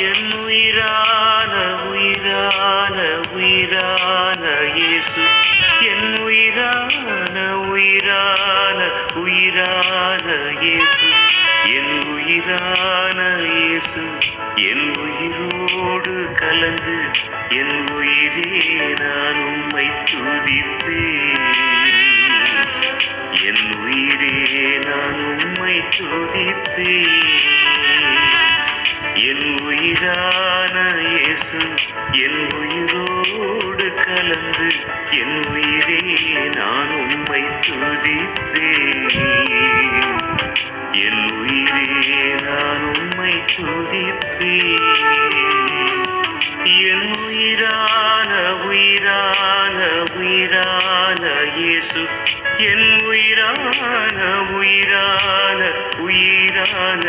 என் உயிரான உயிரான உயிரான இயேசு, என் உயிரான உயிரான உயிரான இயேசு, என் உயிரான இயேசு, என் உயிரோடு கலந்து என் உயிரே நான் உம்மை துதிப்பேன். என் உயிரே நான் உம்மை துதிப்பேன். என் உயிரான இயேசு, என் உயிரோடு கலந்து என் உயிரே நான் உம்மை துதிப்பேன். என் உயிரே நான் உம்மை துதிப்பேன். என் உயிரான உயிரான உயிரான இயேசு, என் உயிரான உயிரான உயிரான